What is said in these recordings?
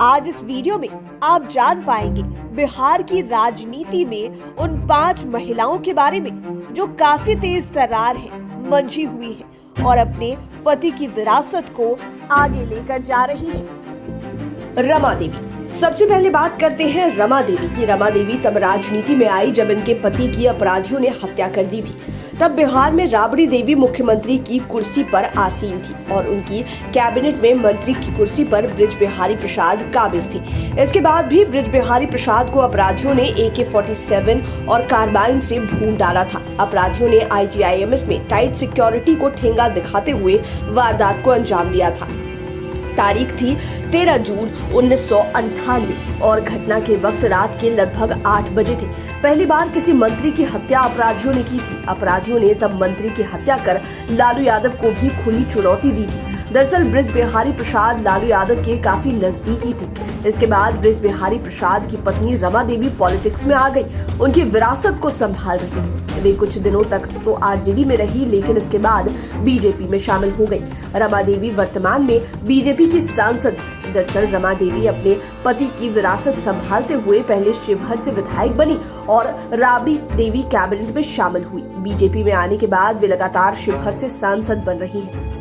आज इस वीडियो में आप जान पाएंगे बिहार की राजनीति में उन 5 महिलाओं के बारे में जो काफी तेज तर्रार हैं, मंझी हुई हैं और अपने पति की विरासत को आगे लेकर जा रही हैं। रमा देवी। सबसे पहले बात करते हैं रमा देवी की। रमा देवी तब राजनीति में आई जब इनके पति की अपराधियों ने हत्या कर दी थी। तब बिहार में राबड़ी देवी मुख्यमंत्री की कुर्सी पर आसीन थी और उनकी कैबिनेट में मंत्री की कुर्सी पर बृज बिहारी प्रसाद काबिज थे। इसके बाद भी बृज बिहारी प्रसाद को अपराधियों ने AK-47 और कार्बाइन से भून डाला था। अपराधियों ने IGIMS में टाइट सिक्योरिटी को ठेंगा दिखाते हुए वारदात को अंजाम दिया था। तारीख थी 13 जून 1998 और घटना के वक्त रात के लगभग 8 बजे थे। पहली बार किसी मंत्री की हत्या अपराधियों ने की थी। अपराधियों ने तब मंत्री की हत्या कर लालू यादव को भी खुली चुनौती दी थी। दरअसल बृज बिहारी प्रसाद लालू यादव के काफी नजदीकी थे। इसके बाद बृज बिहारी प्रसाद की पत्नी रमा देवी पॉलिटिक्स में आ गई। उनकी विरासत को संभाल रही है। वे कुछ दिनों तक तो RJD में रही, लेकिन इसके बाद बीजेपी में शामिल हो गई। रमा देवी वर्तमान में बीजेपी की सांसद है। दरअसल रमा देवी अपने पति की विरासत संभालते हुए पहले शिवहर से विधायक बनी और राबड़ी देवी कैबिनेट में शामिल हुई। बीजेपी में आने के बाद वे लगातार शिवहर से सांसद बन रही है।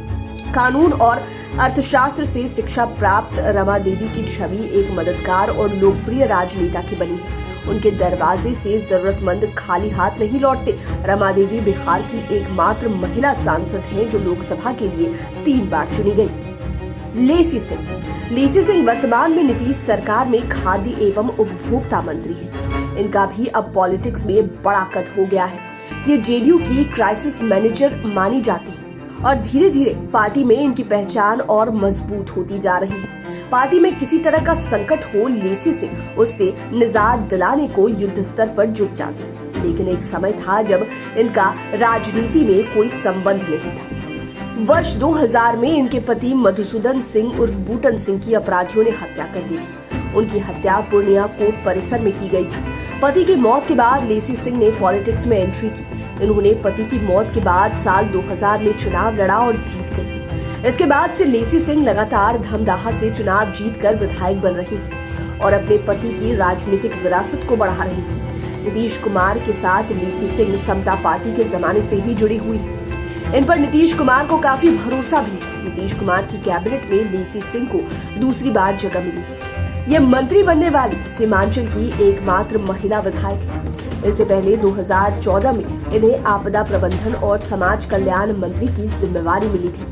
कानून और अर्थशास्त्र से शिक्षा प्राप्त रमा देवी की छवि एक मददगार और लोकप्रिय राजनेता की बनी है। उनके दरवाजे से जरूरतमंद खाली हाथ नहीं लौटते। रमा देवी बिहार की एकमात्र महिला सांसद हैं जो लोकसभा के लिए 3 बार चुनी गई। लेसी सिंह वर्तमान में नीतीश सरकार में खाद्य एवं उपभोक्ता मंत्री हैं। इनका भी अब पॉलिटिक्स में बड़ा कद हो गया है। ये JDU की क्राइसिस मैनेजर मानी जाती है और धीरे धीरे पार्टी में इनकी पहचान और मजबूत होती जा रही है। पार्टी में किसी तरह का संकट हो, लेसी सिंह उससे निजात दिलाने को युद्ध स्तर पर जुट जाती है। लेकिन एक समय था जब इनका राजनीति में कोई संबंध नहीं था। वर्ष 2000 में इनके पति मधुसूदन सिंह उर्फ बूटन सिंह की अपराधियों ने हत्या कर दी थी। उनकी हत्या पूर्णिया कोर्ट परिसर में की गई थी। पति की मौत के बाद लेसी सिंह ने पॉलिटिक्स में एंट्री की। इन्होंने पति की मौत के बाद साल 2000 में चुनाव लड़ा और जीत गई। इसके बाद से लेसी सिंह लगातार धमदाहा से चुनाव जीतकर विधायक बन रही है और अपने पति की राजनीतिक विरासत को बढ़ा रही है। नीतीश कुमार के साथ लेसी सिंह समता पार्टी के जमाने से ही जुड़ी हुई है। इन पर नीतीश कुमार को काफी भरोसा भी है। नीतीश कुमार की कैबिनेट में लेसी सिंह को दूसरी बार जगह मिली है। ये मंत्री बनने वाली सीमांचल की एकमात्र महिला विधायक है। इससे पहले 2014 में इन्हें आपदा प्रबंधन और समाज कल्याण मंत्री की जिम्मेवारी मिली थी।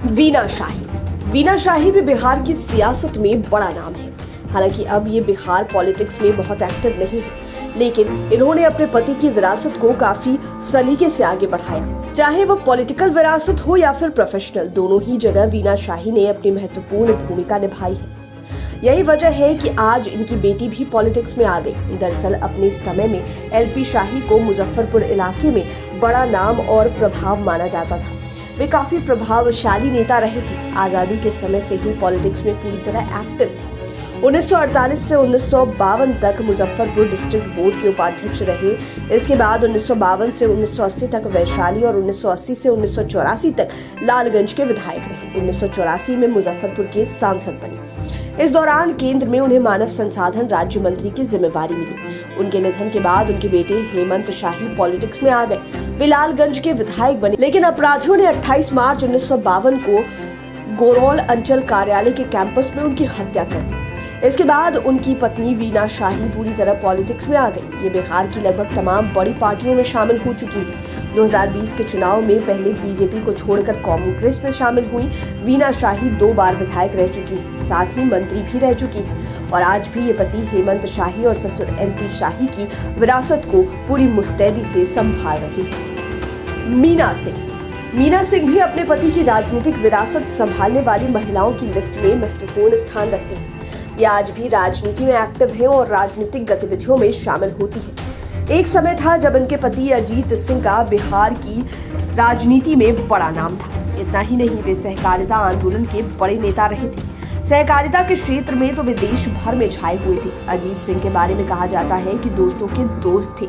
वीना शाही भी बिहार की सियासत में बड़ा नाम है। हालांकि अब ये बिहार पॉलिटिक्स में बहुत एक्टिव नहीं है, लेकिन इन्होंने अपने पति की विरासत को काफी सलीके से आगे बढ़ाया। चाहे वो पॉलिटिकल विरासत हो या फिर प्रोफेशनल, दोनों ही जगह वीना शाही ने अपनी महत्वपूर्ण भूमिका निभाई है। यही वजह है कि आज इनकी बेटी भी पॉलिटिक्स में आ गई। दरअसल अपने समय में LP शाही को मुजफ्फरपुर इलाके में बड़ा नाम और प्रभाव माना जाता था। वे काफी प्रभावशाली नेता रहे थे। आजादी के समय से ही पॉलिटिक्स में पूरी तरह एक्टिव थे। 1948 से 1952 तक मुजफ्फरपुर डिस्ट्रिक्ट बोर्ड के उपाध्यक्ष रहे। इसके बाद 1952 से 1980 तक वैशाली और 1980 से 1984 तक लालगंज के विधायक रहे। 1984 में मुजफ्फरपुर के सांसद बने। इस दौरान केंद्र में उन्हें मानव संसाधन राज्य मंत्री की जिम्मेवारी मिली। उनके निधन के बाद उनके बेटे हेमंत शाही पॉलिटिक्स में आ गए। वे लालगंज के विधायक बने, लेकिन अपराधियों ने 28 मार्च 1952 को गोरौल अंचल कार्यालय के कैंपस में उनकी हत्या कर दी। इसके बाद उनकी पत्नी वीना शाही पूरी तरह पॉलिटिक्स में आ गई। ये बिहार की लगभग तमाम बड़ी पार्टियों में शामिल हो चुकी है। 2020 के चुनाव में पहले बीजेपी को छोड़कर कांग्रेस में शामिल हुई। वीना शाही 2 बार विधायक रह चुकी है, साथ ही मंत्री भी रह चुकी है और आज भी ये पति हेमंत शाही और ससुर LP शाही की विरासत को पूरी मुस्तैदी से संभाल रही है। मीना सिंह भी अपने पति की राजनीतिक विरासत संभालने वाली महिलाओं की लिस्ट में महत्वपूर्ण स्थान रखती है। ये आज भी राजनीति में एक्टिव है और राजनीतिक गतिविधियों में शामिल होती है। एक समय था जब इनके पति अजीत सिंह का बिहार की राजनीति में बड़ा नाम था। इतना ही नहीं, वे सहकारिता आंदोलन के बड़े नेता रहे थे। सहकारिता के क्षेत्र में तो वे देश भर में छाए हुए थे। अजीत सिंह के बारे में कहा जाता है कि दोस्तों के दोस्त थे।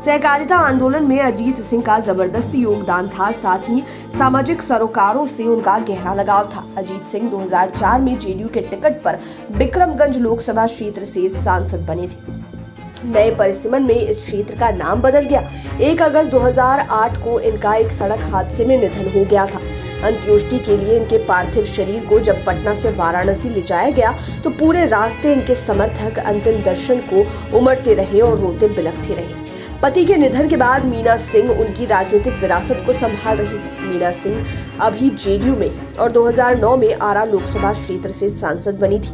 सहकारिता आंदोलन में अजीत सिंह का जबरदस्त योगदान था, साथ ही सामाजिक सरोकारों से उनका गहरा लगाव था। अजीत सिंह 2004 में जेडीयू के टिकट पर बिक्रमगंज लोकसभा क्षेत्र से सांसद बने थे। नए परिसीमन में इस क्षेत्र का नाम बदल गया। 1 अगस्त 2008 को इनका एक सड़क हादसे में निधन हो गया था। अंत्येष्टि के लिए इनके पार्थिव शरीर को जब पटना से वाराणसी ले जाया गया तो पूरे रास्ते इनके समर्थक अंतिम दर्शन को उमड़ते रहे और रोते बिलखते रहे। पति के निधन के बाद मीना सिंह उनकी राजनीतिक विरासत को संभाल रही है। मीना सिंह अभी जेडीयू में और 2009 में आरा लोकसभा क्षेत्र से सांसद बनी थी।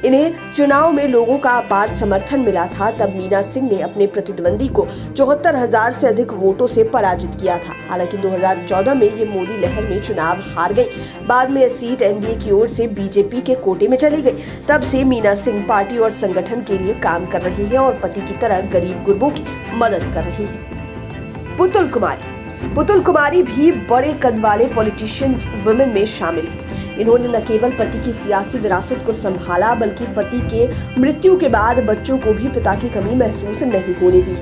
इन्हें चुनाव में लोगों का अपार समर्थन मिला था। तब मीना सिंह ने अपने प्रतिद्वंदी को 74,000 से अधिक वोटों से पराजित किया था। हालांकि 2014 में ये मोदी लहर में चुनाव हार गई। बाद में यह सीट एनडीए की ओर से बीजेपी के कोटे में चली गई। तब से मीना सिंह पार्टी और संगठन के लिए काम कर रही है और पति की तरह गरीब गुरबों की मदद कर रही है। पुतुल कुमारी भी बड़े कद वाले पॉलिटिशियन वुमेन में शामिल है। इन्होंने न केवल पति की सियासी विरासत को संभाला बल्कि पति के मृत्यु के बाद बच्चों को भी पिता की कमी महसूस नहीं होने दी।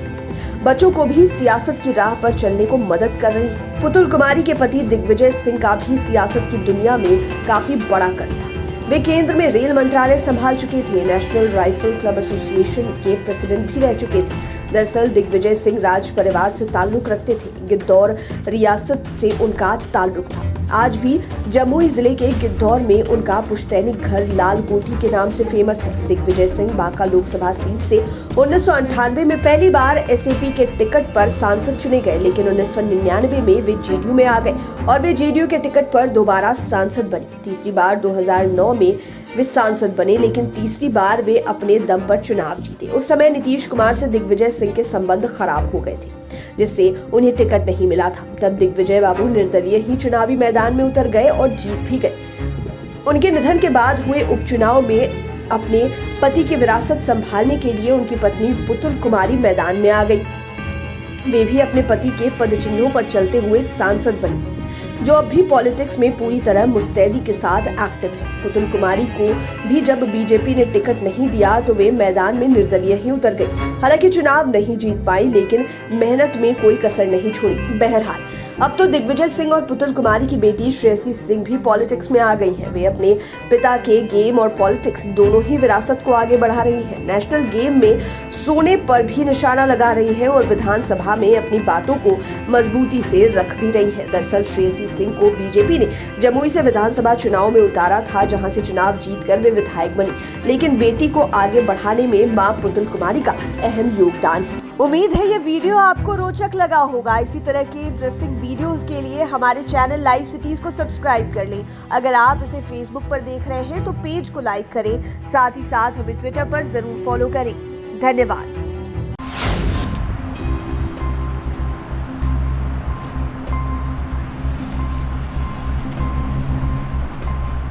बच्चों को भी सियासत की राह पर चलने को मदद कर रही है। पुतुल कुमारी के पति दिग्विजय सिंह का भी सियासत की दुनिया में काफी बड़ा कद था। वे केंद्र में रेल मंत्रालय संभाल चुके थे। नेशनल राइफल क्लब एसोसिएशन के प्रेसिडेंट भी रह चुके थे। दरअसल दिग्विजय सिंह राज परिवार से ताल्लुक रखते थे। गिद्धौर रियासत से उनका ताल्लुक था। आज भी जमुई जिले के गिद्धौर में उनका पुश्तैनी घर लाल कोठी के नाम से फेमस है। दिग्विजय सिंह बांका लोकसभा सीट से 1998 में पहली बार एसएपी के टिकट पर सांसद चुने गए, लेकिन 1999 में वे जेडीयू में आ गए और वे जेडीयू के टिकट पर दोबारा सांसद बने। तीसरी बार 2009 में वे सांसद बने, लेकिन तीसरी बार वे अपने दम पर चुनाव जीते। उस समय नीतीश कुमार से दिग्विजय सिंह के संबंध खराब हो गए थे, जिससे उन्हें टिकट नहीं मिला था। तब दिग्विजय बाबू निर्दलीय ही चुनावी मैदान में उतर गए और जीत भी गए। उनके निधन के बाद हुए उपचुनाव में अपने पति की विरासत संभालने के लिए उनकी पत्नी पुतुल कुमारी मैदान में आ गई। वे भी अपने पति के पदचिन्हों पर चलते हुए सांसद बनी, जो अब भी पॉलिटिक्स में पूरी तरह मुस्तैदी के साथ एक्टिव है। पुतुल कुमारी को भी जब बीजेपी ने टिकट नहीं दिया तो वे मैदान में निर्दलीय ही उतर गई। हालांकि चुनाव नहीं जीत पाई, लेकिन मेहनत में कोई कसर नहीं छोड़ी। बहरहाल अब तो दिग्विजय सिंह और पुतुल कुमारी की बेटी श्रेयसी सिंह भी पॉलिटिक्स में आ गई हैं। वे अपने पिता के गेम और पॉलिटिक्स दोनों ही विरासत को आगे बढ़ा रही हैं। नेशनल गेम में सोने पर भी निशाना लगा रही हैं और विधानसभा में अपनी बातों को मजबूती से रख भी रही हैं। दरअसल श्रेयसी सिंह को बीजेपी ने जमुई से विधानसभा चुनाव में उतारा था, जहां से चुनाव जीतकर वे विधायक बनी, लेकिन बेटी को आगे बढ़ाने में मां पुतुल कुमारी का अहम योगदान है। उम्मीद है ये वीडियो आपको रोचक लगा होगा। इसी तरह के इंटरेस्टिंग वीडियोस के लिए हमारे चैनल लाइव सिटीज को सब्सक्राइब कर लें। अगर आप इसे फेसबुक पर देख रहे हैं तो पेज को लाइक करें, साथ ही साथ हमें ट्विटर पर जरूर फॉलो करें। धन्यवाद।